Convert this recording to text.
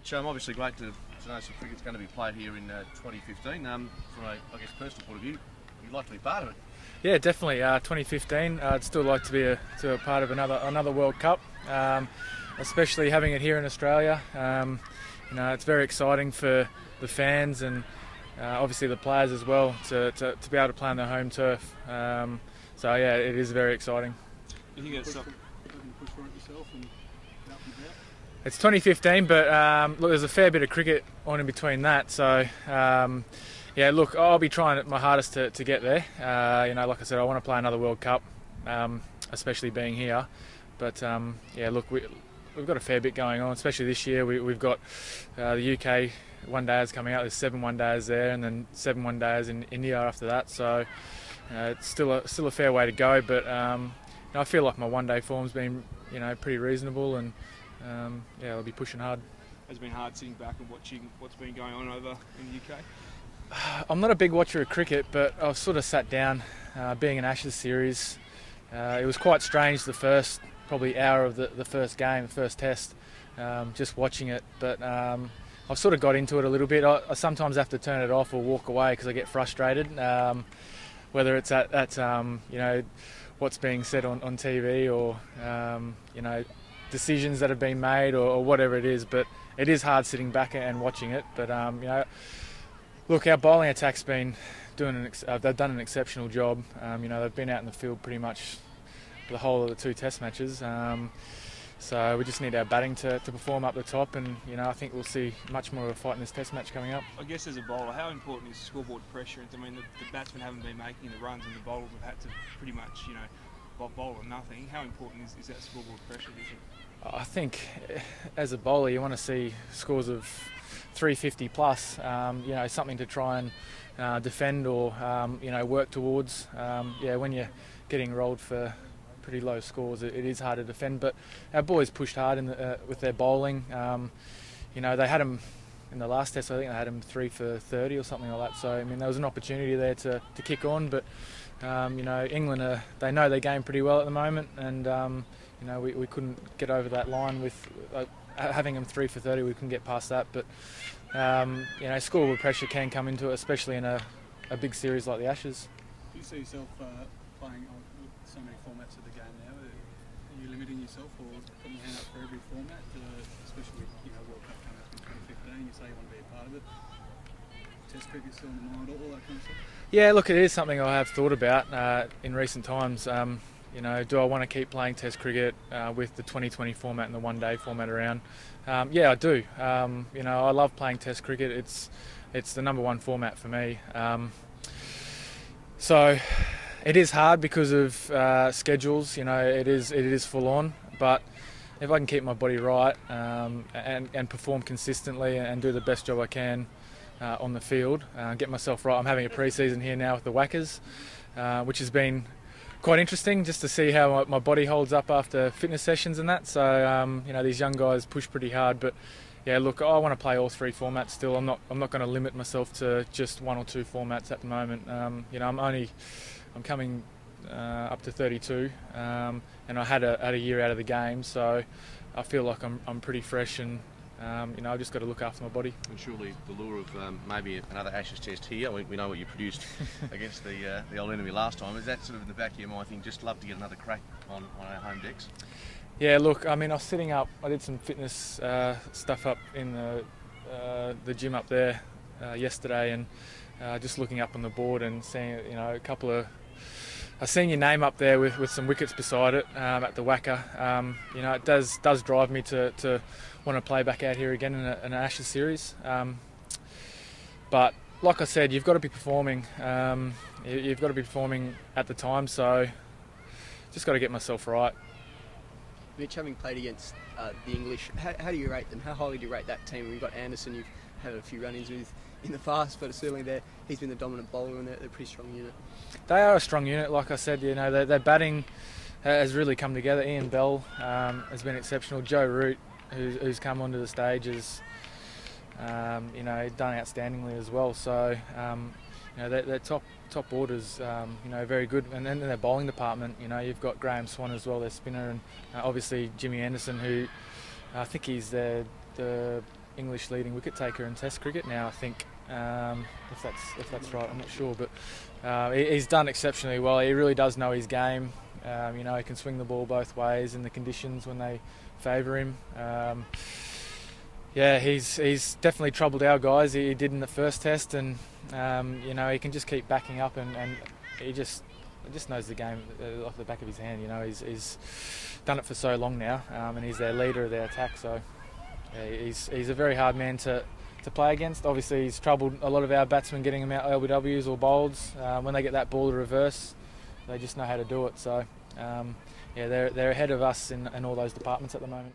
Mitch, obviously great to know some cricket's going to be played here in 2015. From a, I guess, personal point of view, you'd like to be part of it. Yeah, definitely. 2015. I'd still like to be a part of another World Cup, especially having it here in Australia. It's very exciting for the fans and obviously the players as well to be able to play on their home turf. So yeah, it is very exciting. You think it's something push for it yourself and out and about? It's 2015, but look, there's a fair bit of cricket on in between that. So yeah, look, I'll be trying my hardest to get there. Like I said, I want to play another World Cup, especially being here. But yeah, look, we've got a fair bit going on, especially this year. We've got the UK one-dayers coming out. There's 7 one-dayers there, and then 7 one-dayers in India after that. So it's still a fair way to go. But I feel like my one-day form's been pretty reasonable, and yeah, I'll be pushing hard. Has it been hard sitting back and watching what's been going on over in the UK? I'm not a big watcher of cricket, but I've sort of sat down, being an Ashes series. It was quite strange the first probably hour of the first game, the first test, just watching it. But I've sort of got into it a little bit. I sometimes have to turn it off or walk away because I get frustrated, whether it's at what's being said on TV or decisions that have been made or whatever it is. But it is hard sitting back and watching it. But look, our bowling attack's been they've done an exceptional job. They've been out in the field pretty much the whole of the 2 test matches. So we just need our batting to perform up the top, and I think we'll see much more of a fight in this test match coming up. I guess as a bowler, how important is scoreboard pressure? I mean, the batsmen haven't been making the runs, and the bowlers have had to pretty much, bowl or nothing. How important is that scoreboard pressure, do you think? I think as a bowler, you want to see scores of 350 plus. Something to try and defend or work towards. Yeah, when you're getting rolled for pretty low scores, it is hard to defend. But our boys pushed hard with their bowling. They had them in the last test. I think they had them 3 for 30 or something like that. So I mean, there was an opportunity there to kick on. But England, they know their game pretty well at the moment, and we couldn't get over that line with having them 3 for 30. We couldn't get past that. But scoreboard pressure can come into it, especially in a big series like the Ashes. Do you see yourself playing on so many formats of the game now? Are you limiting yourself or putting your hand up for every format, especially with World Cup coming up in 2015? You say you want to be a part of it. Test cricket still in the mind, all that kind of stuff? Yeah, look, it is something I have thought about in recent times. Do I want to keep playing Test cricket with the 2020 format and the one-day format around? Yeah, I do. I love playing Test cricket. It's the #1 format for me. So it is hard because of schedules. It is full on. But if I can keep my body right and perform consistently and do the best job I can on the field, get myself right. I'm having a pre-season here now with the Whackers, which has been quite interesting just to see how my body holds up after fitness sessions and that. So these young guys push pretty hard, but yeah, look, I want to play all 3 formats still. I'm not going to limit myself to just 1 or 2 formats at the moment. I'm coming up to 32, and I had a year out of the game, so I feel like I'm pretty fresh, and I've just got to look after my body. And surely the lure of maybe another Ashes test here, we know what you produced against the old enemy last time. Is that sort of in the back of your mind? I think just love to get another crack on our home decks? Yeah, look, I mean, I was sitting up, I did some fitness stuff up in the gym up there yesterday, and just looking up on the board and seeing, a couple of, I seen your name up there with some wickets beside it at the Wacker. It does drive me to want to play back out here again in an Ashes series. But like I said, you've got to be performing. You've got to be performing at the time. So just got to get myself right. Mitch, having played against the English, how do you rate them? How highly do you rate that team? We've got Anderson, you've had a few run-ins with in the past, but certainly he's been the dominant bowler, and they're a pretty strong unit. They are a strong unit, like I said. Their batting has really come together. Ian Bell has been exceptional. Joe Root, who's come onto the stage, has done outstandingly as well. So their top orders, very good. And then in their bowling department, you've got Graham Swan as well, their spinner, and obviously Jimmy Anderson, who I think he's the English leading wicket taker in Test cricket now, I think. If that's right, I'm not sure, but he's done exceptionally well. He really does know his game. You know, he can swing the ball both ways in the conditions when they favour him. Yeah, he's definitely troubled our guys. He did in the first Test, and you know, he can just keep backing up, and he just knows the game off the back of his hand. You know, he's done it for so long now, and he's their leader of their attack. So yeah, he's a very hard man to play against. Obviously, he's troubled a lot of our batsmen getting him out LBWs or bowls. When they get that ball to reverse, they just know how to do it. So yeah, they're ahead of us in all those departments at the moment.